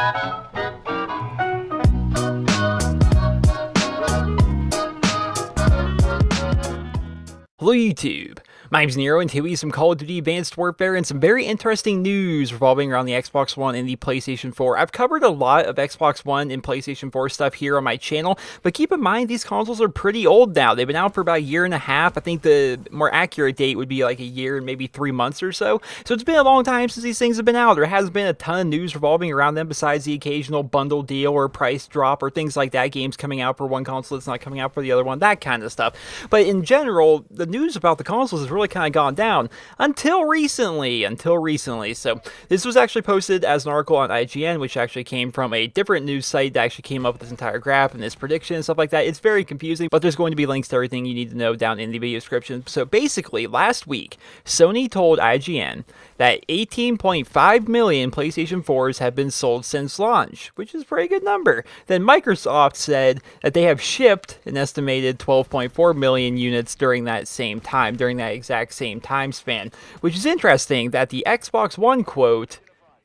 Hello YouTube, my name's Nero, and today we have some Call of Duty Advanced Warfare and some very interesting news revolving around the Xbox One and the PlayStation 4. I've covered a lot of Xbox One and PlayStation 4 stuff here on my channel, but keep in mind these consoles are pretty old now. They've been out for about a year and a half. I think the more accurate date would be like a year and maybe 3 months or so. So it's been a long time since these things have been out. There hasn't been a ton of news revolving around them besides the occasional bundle deal or price drop or things like that. Games coming out for one console that's not coming out for the other one, that kind of stuff. But in general, the news about the consoles has really kind of gone down until recently. So this was actually posted as an article on IGN, which actually came from a different news site that actually came up with this entire graph and this prediction and stuff like that. It's very confusing, but there's going to be links to everything you need to know down in the video description. So basically, last week, Sony told IGN that 18.5 million PlayStation 4s have been sold since launch, which is a pretty good number. Then Microsoft said that they have shipped an estimated 12.4 million units during that same time, during that exact same time span, which is interesting that the Xbox One quote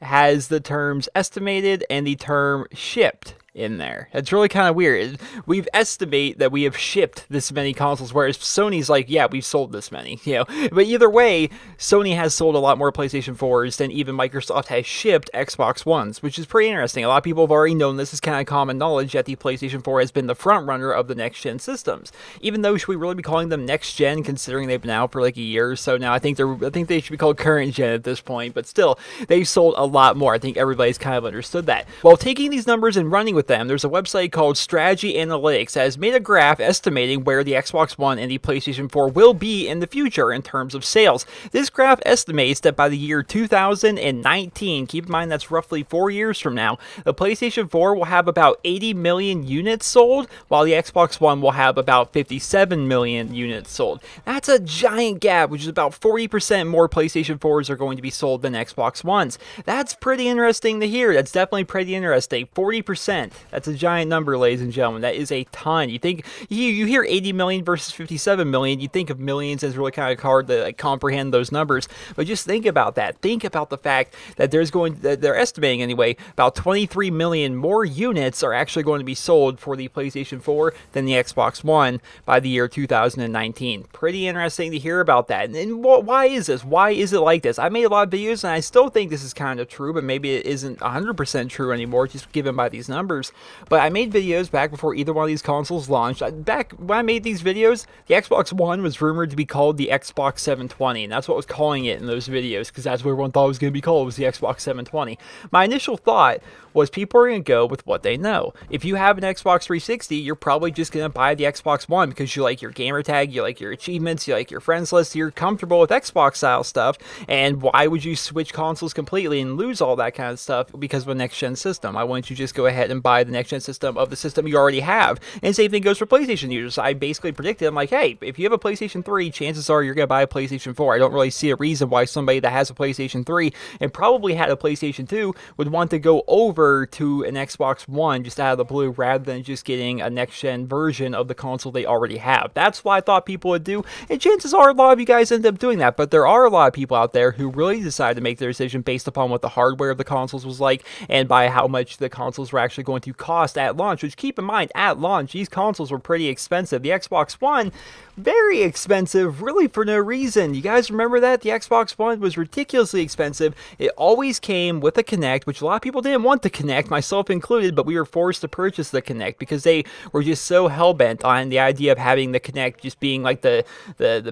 has the terms estimated and the term shipped in there. It's really kind of weird. We've estimate that we have shipped this many consoles, whereas Sony's like, yeah, we've sold this many, you know. But either way, Sony has sold a lot more PlayStation 4s than even Microsoft has shipped Xbox Ones, which is pretty interesting. A lot of people have already known this. Is kind of common knowledge that the PlayStation 4 has been the front runner of the next-gen systems. Even though, should we really be calling them next-gen, considering they've been out for like a year or so now? I think they should be called current-gen at this point, but still, they've sold a lot more. I think everybody's kind of understood that. While taking these numbers and running with them, there's a website called Strategy Analytics that has made a graph estimating where the Xbox One and the PlayStation 4 will be in the future in terms of sales. This graph estimates that by the year 2019, keep in mind that's roughly 4 years from now, the PlayStation 4 will have about 80 million units sold, while the Xbox One will have about 57 million units sold. That's a giant gap, which is about 40% more PlayStation 4s are going to be sold than Xbox Ones. That's pretty interesting to hear. That's definitely pretty interesting. 40%. That's a giant number, ladies and gentlemen. That is a ton. You think you hear 80 million versus 57 million, you think of millions, and it's really kind of hard to like comprehend those numbers. But just think about that. Think about the fact that they're estimating anyway, about 23 million more units are actually going to be sold for the PlayStation 4 than the Xbox One by the year 2019. Pretty interesting to hear about that. And why is this? Why is it like this? I made a lot of videos, and I still think this is kind of true, but maybe it isn't 100% true anymore, just given by these numbers. But I made videos back before either one of these consoles launched. Back when I made these videos, the Xbox One was rumored to be called the Xbox 720, and that's what I was calling it in those videos, because that's what everyone thought it was going to be called, was the Xbox 720. My initial thought was people are going to go with what they know. If you have an Xbox 360, you're probably just going to buy the Xbox One because you like your gamer tag, you like your achievements, you like your friends list, you're comfortable with Xbox style stuff, and why would you switch consoles completely and lose all that kind of stuff because of a next-gen system? Why wouldn't you just go ahead and buy the next-gen system of the system you already have? And same thing goes for PlayStation users. I basically predicted, I'm like, hey, if you have a PlayStation 3, chances are you're going to buy a PlayStation 4. I don't really see a reason why somebody that has a PlayStation 3 and probably had a PlayStation 2 would want to go over to an Xbox One just out of the blue rather than just getting a next-gen version of the console they already have. That's what I thought people would do, and chances are a lot of you guys end up doing that, but there are a lot of people out there who really decide to make their decision based upon what the hardware of the consoles was like and by how much the consoles were actually going to cost at launch, which keep in mind, at launch, these consoles were pretty expensive. The Xbox One, very expensive, really for no reason. You guys remember that? The Xbox One was ridiculously expensive. It always came with a Kinect, which a lot of people didn't want the Kinect, myself included, but we were forced to purchase the Kinect because they were just so hell-bent on the idea of having the Kinect just being like the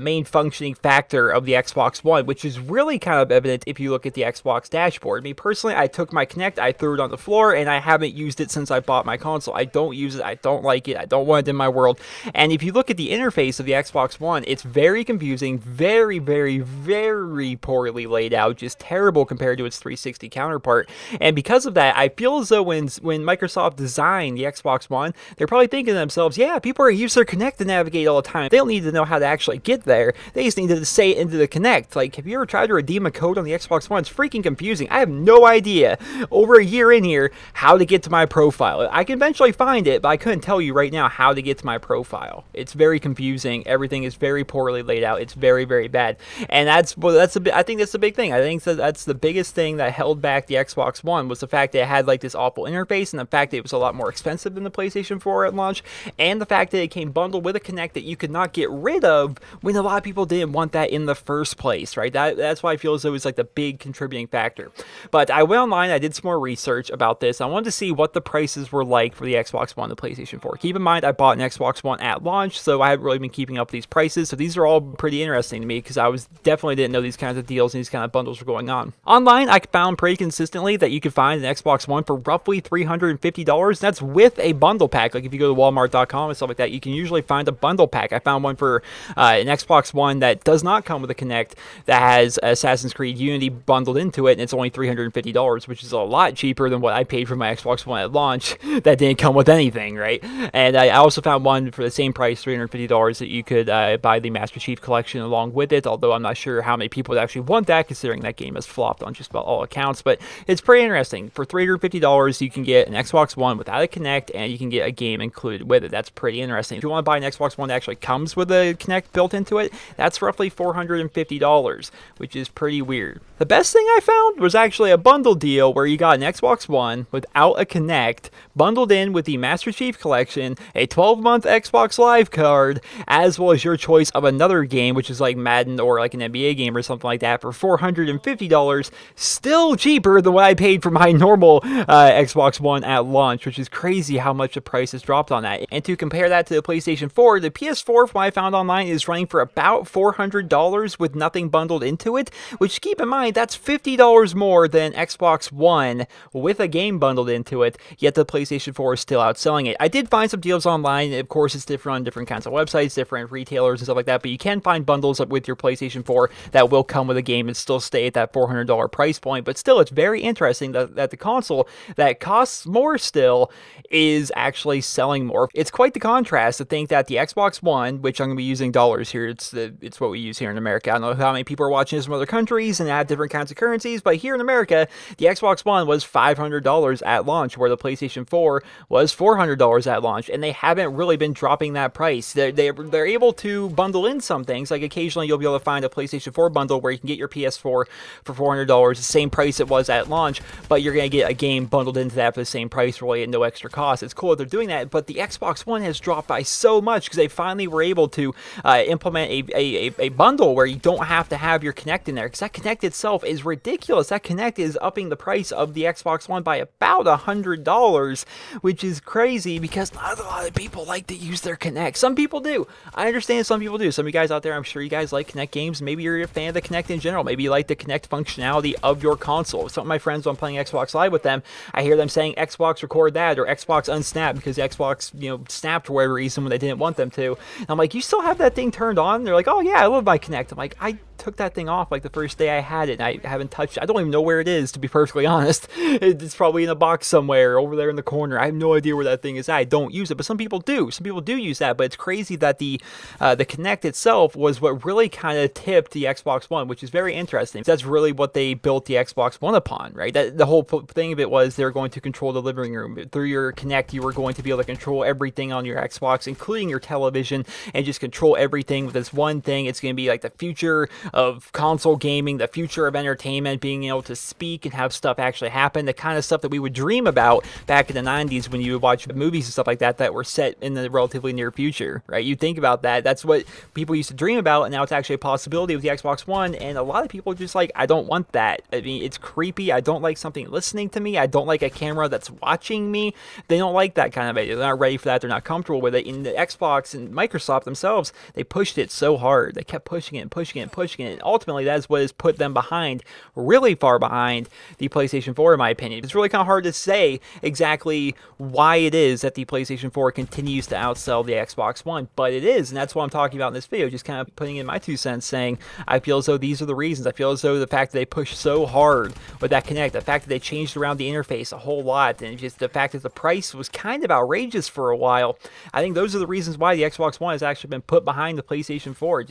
main functioning factor of the Xbox One, which is really kind of evident if you look at the Xbox dashboard. Me personally, I took my Kinect, I threw it on the floor, and I haven't used it since I bought my console. I don't use it, I don't like it, I don't want it in my world. And if you look at the interface of the Xbox One, it's very confusing, very, very, very poorly laid out, just terrible compared to its 360 counterpart. And because of that, I feel as though when Microsoft designed the Xbox One, they're probably thinking to themselves, yeah, people are using their Kinect to navigate all the time. They don't need to know how to actually get there. They just need to say it into the Kinect. Like, have you ever tried to redeem a code on the Xbox One? It's freaking confusing. I have no idea, over a year in here, how to get to my profile profile. I can eventually find it, but I couldn't tell you right now how to get to my profile. It's very confusing. Everything is very poorly laid out. It's very, very bad. And I think that's the big thing. I think that's the biggest thing that held back the Xbox One was the fact that it had like this awful interface, and the fact that it was a lot more expensive than the PlayStation 4 at launch, and the fact that it came bundled with a Kinect that you could not get rid of when a lot of people didn't want that in the first place, right? That's why I feel as though it was like the big contributing factor. But I went online, I did some more research about this. I wanted to see what the prices were like for the Xbox One and the PlayStation 4. Keep in mind, I bought an Xbox One at launch, so I haven't really been keeping up with these prices. So these are all pretty interesting to me because I definitely didn't know these kinds of deals and these kind of bundles were going on. Online, I found pretty consistently that you could find an Xbox One for roughly $350. That's with a bundle pack. Like if you go to Walmart.com and stuff like that, you can usually find a bundle pack. I found one for an Xbox One that does not come with a Kinect that has Assassin's Creed Unity bundled into it, and it's only $350, which is a lot cheaper than what I paid for my Xbox One at launch that didn't come with anything, right? And I also found one for the same price, $350, that you could buy the Master Chief Collection along with it, although I'm not sure how many people would actually want that, considering that game has flopped on just about all accounts. But it's pretty interesting. For $350, you can get an Xbox One without a Kinect, and you can get a game included with it. That's pretty interesting. If you want to buy an Xbox One that actually comes with a Kinect built into it, that's roughly $450, which is pretty weird. The best thing I found was actually a bundle deal where you got an Xbox One without a Kinect, bundled in with the Master Chief Collection, a 12-month Xbox Live card, as well as your choice of another game, which is like Madden or like an NBA game or something like that, for $450, still cheaper than what I paid for my normal Xbox One at launch, which is crazy how much the price has dropped on that. And to compare that to the PlayStation 4, the PS4, from what I found online, is running for about $400 with nothing bundled into it, which, keep in mind, that's $50 more than Xbox One with a game bundled into it, yet the PlayStation 4 is still outselling it. I did find some deals online. Of course, it's different on different kinds of websites, different retailers and stuff like that, but you can find bundles with your PlayStation 4 that will come with a game and still stay at that $400 price point. But still, it's very interesting that the console that costs more still is actually selling more. It's quite the contrast to think that the Xbox One, which I'm going to be using dollars here, it's what we use here in America. I don't know how many people are watching this from other countries and have different kinds of currencies, but here in America, the Xbox One was $500 at launch, where the PlayStation 4 was $400 at launch, and they haven't really been dropping that price. They're able to bundle in some things, like occasionally you'll be able to find a PlayStation 4 bundle where you can get your PS4 for $400, the same price it was at launch, but you're going to get a game bundled into that for the same price, really, at no extra cost. It's cool that they're doing that, but the Xbox One has dropped by so much because they finally were able to implement a bundle where you don't have to have your Kinect in there, because that Kinect itself is ridiculous. That Kinect is upping the price of the Xbox One by about $100, which is crazy because not a lot of people like to use their Kinect. Some people do. I understand some people do. Some of you guys out there, I'm sure you guys like Kinect games. Maybe you're a fan of the Kinect in general. Maybe you like the Kinect functionality of your console. Some of my friends, when I'm playing Xbox Live with them, I hear them saying Xbox record that or Xbox unsnap because Xbox, snapped for whatever reason when they didn't want them to. And I'm like, you still have that thing turned on? And they're like, oh yeah, I love my Kinect. I'm like, I took that thing off like the first day I had it, and I haven't touched it. I don't even know where it is, to be perfectly honest. It's probably in a box somewhere over there in the corner. I have no idea where that thing is at. I don't use it, but some people do. Some people do use that, but it's crazy that the Kinect itself was what really kind of tipped the Xbox One, which is very interesting. That's really what they built the Xbox One upon, right? The whole thing of it was they're going to control the living room. Through your Kinect, you were going to be able to control everything on your Xbox, including your television, and just control everything with this one thing. It's going to be like the future of console gaming, the future of entertainment, being able to speak and have stuff actually happen, the kind of stuff that we would dream about back in the 90s when you would watch movies and stuff like that that were set in the relatively near future, right? You think about that. That's what people used to dream about, and now it's actually a possibility with the Xbox One, and a lot of people are just like, I don't want that. I mean, it's creepy. I don't like something listening to me. I don't like a camera that's watching me. They don't like that kind of idea. They're not ready for that. They're not comfortable with it. In the Xbox and Microsoft themselves, they pushed it so hard. They kept pushing it and pushing it and pushing it, and ultimately that is what has put them behind, really far behind, the PlayStation 4, in my opinion. It's really kind of hard to say exactly why it is that the PlayStation 4 continues to outsell the Xbox One, but it is, and that's what I'm talking about in this video, just kind of putting in my 2 cents, saying I feel as though these are the reasons. I feel as though the fact that they pushed so hard with that Kinect, the fact that they changed around the interface a whole lot, and just the fact that the price was kind of outrageous for a while, I think those are the reasons why the Xbox One has actually been put behind the PlayStation 4.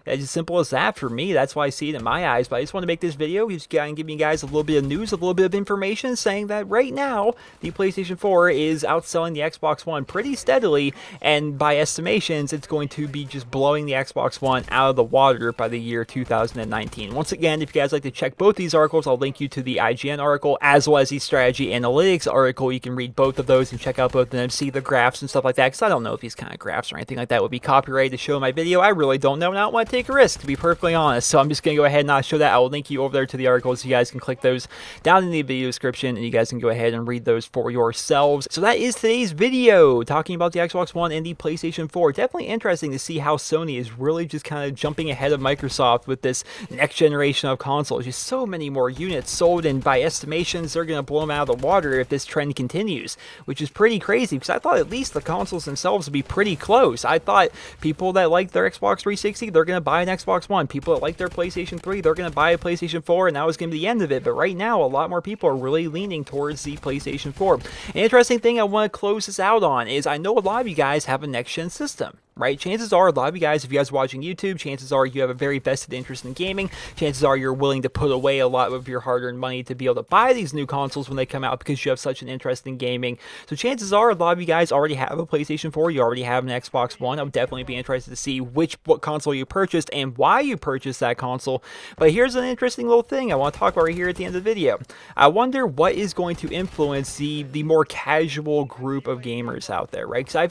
It's as simple as that for me. That's why I see it in my eyes. But I just want to make this video just to give you guys a little bit of news, a little bit of information saying that right now the PlayStation 4 is outselling the Xbox One pretty steadily, and by estimations it's going to be just blowing the Xbox One out of the water by the year 2019. Once again, if you guys like to check both these articles, I'll link you to the IGN article as well as the strategy analytics article. You can read both of those and check out both of them, see the graphs and stuff like that, because I don't know if these kind of graphs or anything like that would be copyrighted to show in my video. I really don't know, and I don't want to take a risk, to be perfectly honest. So I'm just going to go ahead and not show that. I will link you over there to the articles. You guys can click those down in the video description, and you guys can go ahead and read those for yourselves. So that is today's video, talking about the Xbox One and the PlayStation 4. Definitely interesting to see how Sony is really just kind of jumping ahead of Microsoft with this next generation of consoles. Just so many more units sold, and by estimations, they're going to blow them out of the water if this trend continues, which is pretty crazy, because I thought at least the consoles themselves would be pretty close. I thought people that like their Xbox 360, they're going to buy an Xbox One. People that like their PlayStation 3, they're going to buy a PlayStation 4, and that was going to be the end of it. But right now, a lot more people are really leaning towards the PlayStation 4. An interesting thing I want to close this out on is I know a lot of you guys have a next-gen system, right? Chances are a lot of you guys, if you guys are watching YouTube, chances are you have a very vested interest in gaming. Chances are you're willing to put away a lot of your hard-earned money to be able to buy these new consoles when they come out because you have such an interest in gaming. So chances are a lot of you guys already have a PlayStation 4, you already have an Xbox One. I would definitely be interested to see what console you purchased and why you purchased that console. But here's an interesting little thing I want to talk about right here at the end of the video. I wonder what is going to influence the more casual group of gamers out there, right? Because I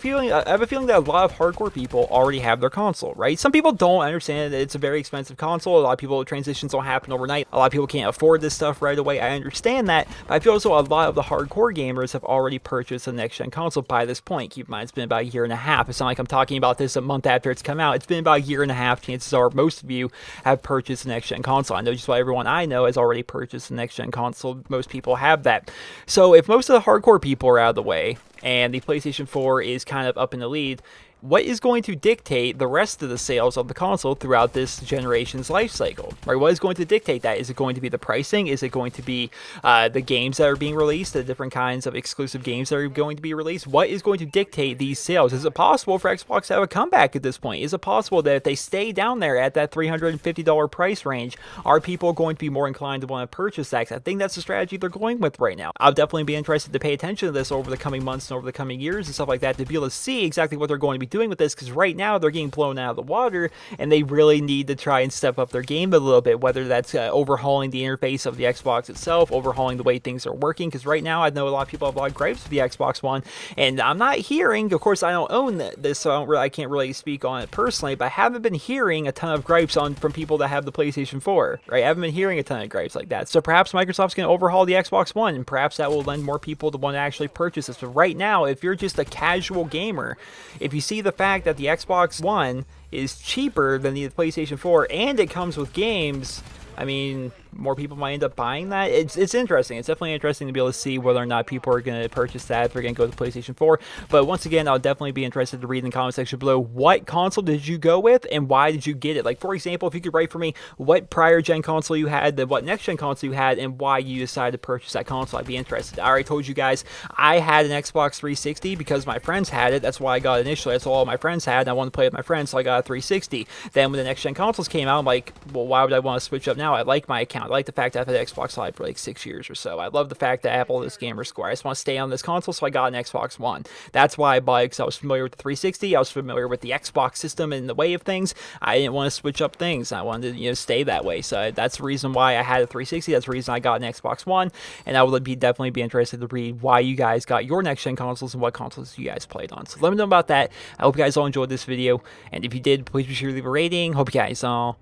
have a feeling that a lot of hardcore people already have their console, right? Some people don't understand that it's a very expensive console. A lot of people, transitions don't happen overnight. A lot of people can't afford this stuff right away. I understand that, but I feel also a lot of the hardcore gamers have already purchased a next-gen console by this point. Keep in mind, it's been about a year and a half. It's not like I'm talking about this a month after it's come out. It's been about a year and a half. Chances are most of you have purchased a next-gen console. I know just about everyone I know has already purchased a next-gen console. Most people have that. So if most of the hardcore people are out of the way and the PlayStation 4 is kind of up in the lead, what is going to dictate the rest of the sales of the console throughout this generation's life cycle? Right? What is going to dictate that? Is it going to be the pricing? Is it going to be the games that are being released, the different kinds of exclusive games that are going to be released? What is going to dictate these sales? Is it possible for Xbox to have a comeback at this point? Is it possible that if they stay down there at that $350 price range, are people going to be more inclined to want to purchase that? I think that's the strategy they're going with right now. I'll definitely be interested to pay attention to this over the coming months and over the coming years and stuff like that to be able to see exactly what they're going to be doing with this, because right now they're getting blown out of the water and they really need to try and step up their game a little bit, whether that's overhauling the interface of the Xbox itself, overhauling the way things are working, because right now I know a lot of people have a lot of gripes with the Xbox One, and I'm not hearing, of course I don't own this, so I can't really speak on it personally, but I haven't been hearing a ton of gripes from people that have the PlayStation 4, right? I haven't been hearing a ton of gripes like that. So perhaps Microsoft's going to overhaul the Xbox One, and perhaps that will lend more people to want to actually purchase this. But right now, if you're just a casual gamer, if you see the fact that the Xbox One is cheaper than the PlayStation 4 and it comes with games, I mean, more people might end up buying that. It's interesting. It's definitely interesting to be able to see whether or not people are going to purchase that if they're going to go to the PlayStation 4. But once again, I'll definitely be interested to read in the comment section below what console did you go with and why did you get it. Like, for example, if you could write for me what prior gen console you had, what next gen console you had, and why you decided to purchase that console, I'd be interested. I already told you guys I had an Xbox 360 because my friends had it. That's why I got it initially. That's all my friends had, and I wanted to play with my friends, so I got a 360. Then when the next gen consoles came out, I'm like, well, why would I want to switch up now? I like my account. I like the fact that I've had Xbox Live for like 6 years or so. I love the fact that I have all this gamer score. I just want to stay on this console, so I got an Xbox One. That's why I bought it, because I was familiar with the 360. I was familiar with the Xbox system and the way of things. I didn't want to switch up things. I wanted to, stay that way. So that's the reason why I had a 360. That's the reason I got an Xbox One. And I would definitely be interested to read why you guys got your next-gen consoles and what consoles you guys played on. So let me know about that. I hope you guys all enjoyed this video. And if you did, please be sure to leave a rating. Hope you guys all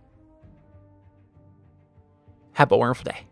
have a wonderful day.